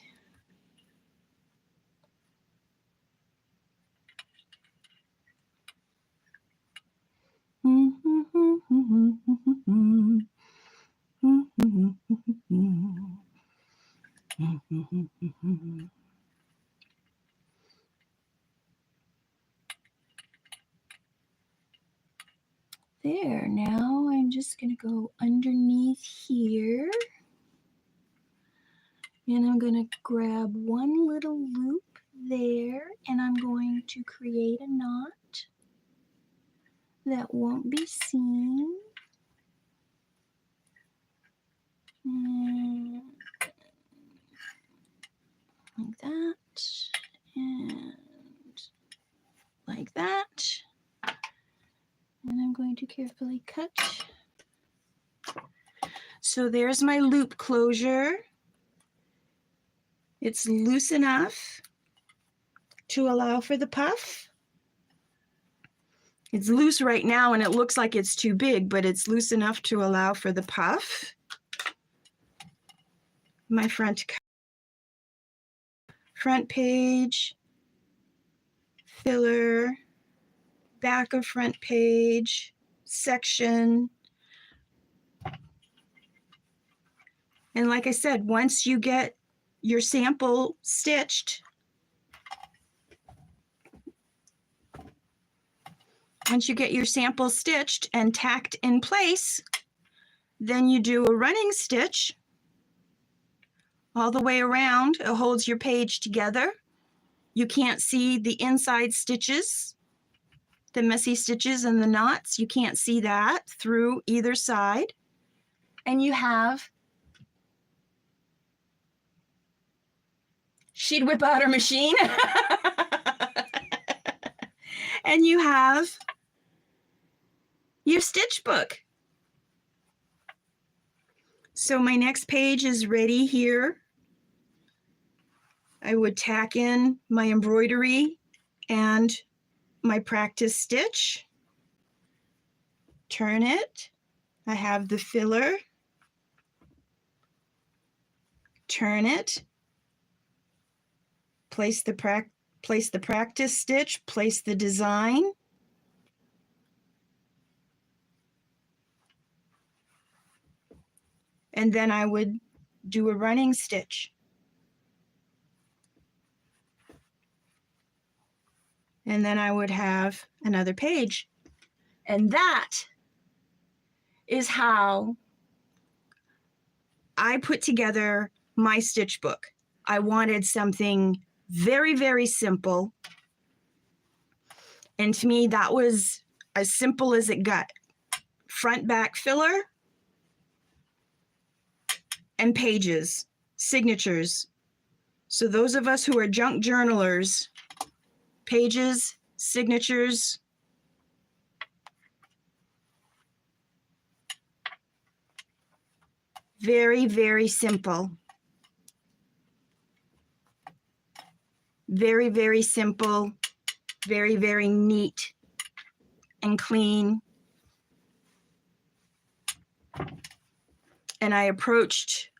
There, now I'm just going to go underneath here. And I'm going to grab one little loop there, and I'm going to create a knot that won't be seen. And like that, and like that. And I'm going to carefully cut. So there's my loop closure. It's loose enough to allow for the puff. It's loose right now and it looks like it's too big, but it's loose enough to allow for the puff. My front page, filler, back of front page, section. And like I said, once you get your sample stitched, and tacked in place, then you do a running stitch all the way around. It holds your page together. You can't see the inside stitches, the messy stitches and the knots. You can't see that through either side. And you have, she'd whip out her machine. And you have your stitch book. So my next page is ready here. I would tack in my embroidery and my practice stitch. turn it. I have the filler, turn it, place the practice stitch, place the design, and then I would do a running stitch. And then I would have another page. And that is how I put together my stitch book. I wanted something very, very simple. And to me, that was as simple as it got. Front, back filler, and pages, signatures. So those of us who are junk journalers, pages, signatures. Very, very simple. Very, very simple. Very, very neat and clean. And I approached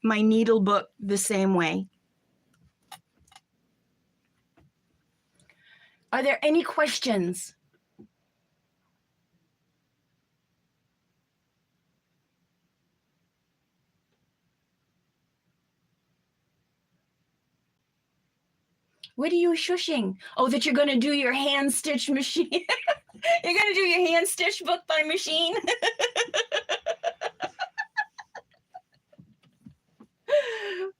my needle book the same way. Are there any questions? What are you shushing? Oh, that you're going to do your hand stitch machine. You're going to do your hand stitch book by machine.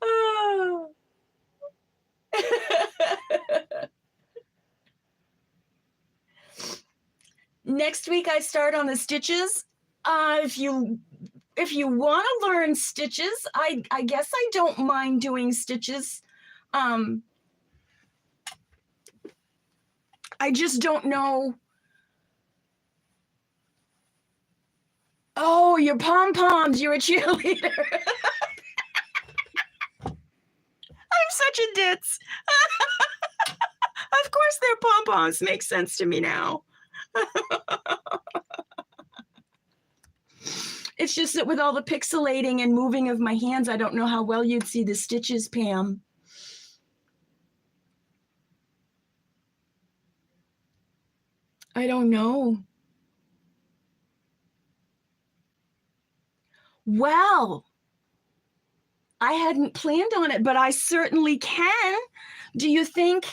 Oh. Next week I start on the stitches. If you want to learn stitches, I guess I don't mind doing stitches. I just don't know. Oh, your pom-poms, you're a cheerleader. I'm such a ditz. Of course their pom-poms make sense to me now. It's just that with all the pixelating and moving of my hands, I don't know how well you'd see the stitches, Pam. I don't know. Well, I hadn't planned on it, but I certainly can. Do you think,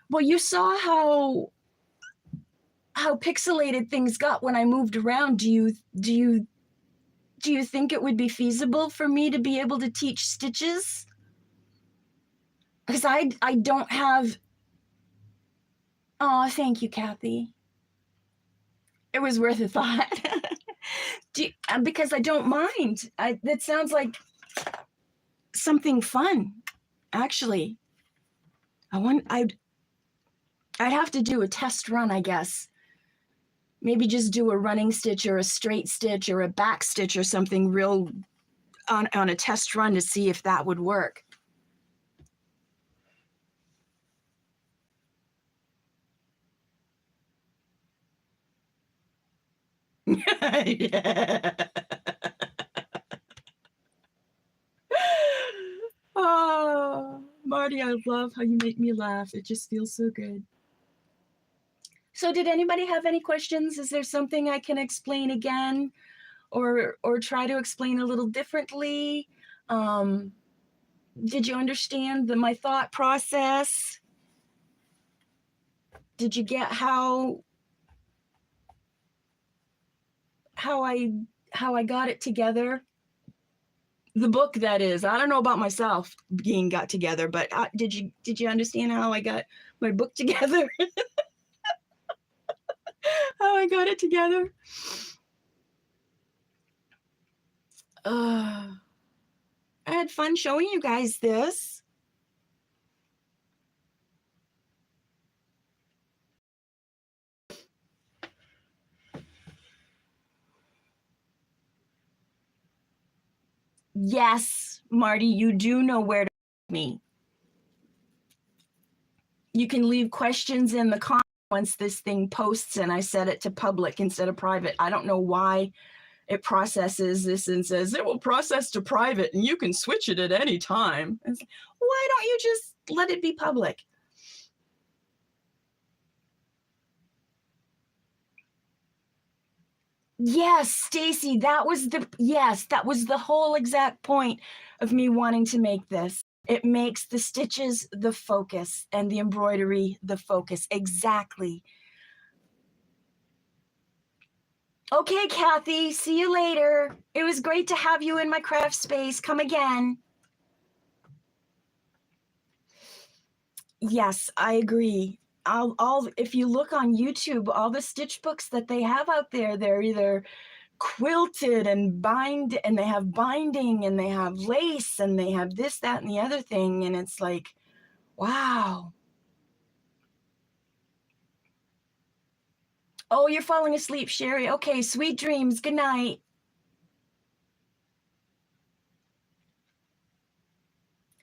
well, you saw how pixelated things got when I moved around. Do you think it would be feasible for me to be able to teach stitches? Because I don't have. Oh, thank you, Kathy. It was worth a thought. Because I don't mind. That sounds like something fun, actually. I'd have to do a test run, I guess. Maybe just do a running stitch or a straight stitch or a back stitch or something real on a test run to see if that would work. Yeah. Oh, Marty, I love how you make me laugh. It just feels so good. So did anybody have any questions? Is there something I can explain again or try to explain a little differently? Did you understand my thought process? Did you get how I got it together? The book, that is. I don't know about myself being got together, but did you understand how I got my book together? How I got it together? I had fun showing you guys this. Yes, Marty, you do know where to find me. You can leave questions in the comments. once this thing posts and I set it to public instead of private. I don't know why it processes this and says it will process to private and you can switch it at any time. It's like, why don't you just let it be public? Yes, Stacy, that was the whole exact point of me wanting to make this. It makes the stitches the focus and the embroidery the focus. Exactly. Okay, Kathy, see you later. It was great to have you in my craft space. Come again. Yes, I agree. If you look on YouTube, all the stitch books that they have out there, they're either quilted and they have binding and they have lace and they have this, that, and the other thing. And it's like, wow. Oh, you're falling asleep, Sherry. Okay, sweet dreams. Good night.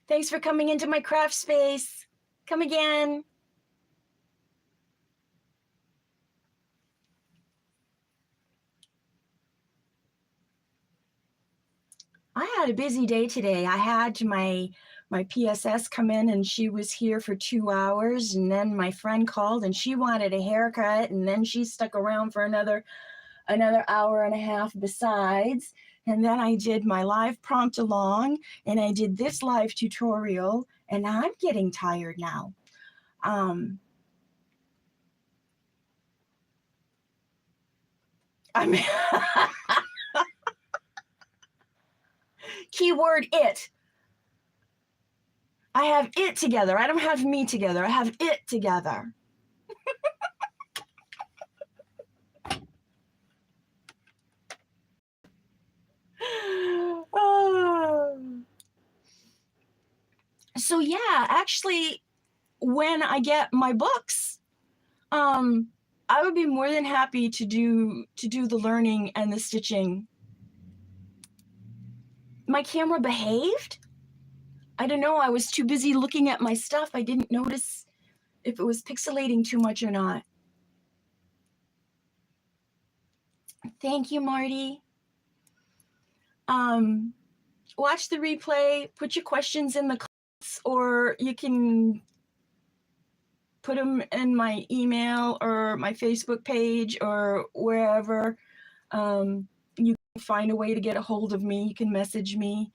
Thanks for coming into my craft space. Come again. I had a busy day today. I had my PSS come in and she was here for 2 hours, and then my friend called and she wanted a haircut, and then she stuck around for another hour and a half besides. And then I did my live prompt along and I did this live tutorial, and I'm getting tired now. I'm keyword it. I have it together. I don't have me together. I have it together. So yeah, actually, when I get my books, I would be more than happy to do the learning and the stitching. My camera behaved? I don't know. I was too busy looking at my stuff. I didn't notice if it was pixelating too much or not. Thank you, Marty. Watch the replay, put your questions in the comments, or you can put them in my email or my Facebook page or wherever. You can find a way to get a hold of me. You can message me.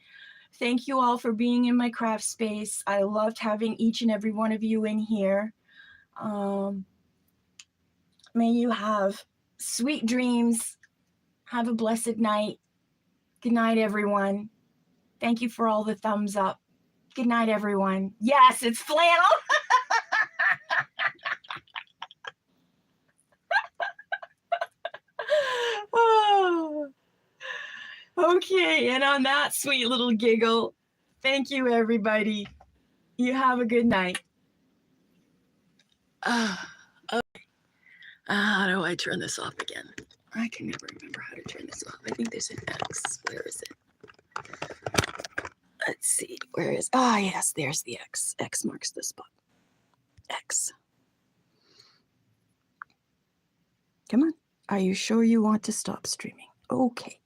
Thank you all for being in my craft space. I loved having each and every one of you in here. May you have sweet dreams. Have a blessed night. Good night, everyone. Thank you for all the thumbs up. Good night, everyone. Yes, it's flannel. Oh. Okay, and on that sweet little giggle, thank you, everybody. You have a good night. Okay. How do I turn this off again? I can never remember how to turn this off. I think there's an X. Where is it? Let's see. Where is? Ah, yes, there's the X. X marks the spot. X. Come on. Are you sure you want to stop streaming? Okay.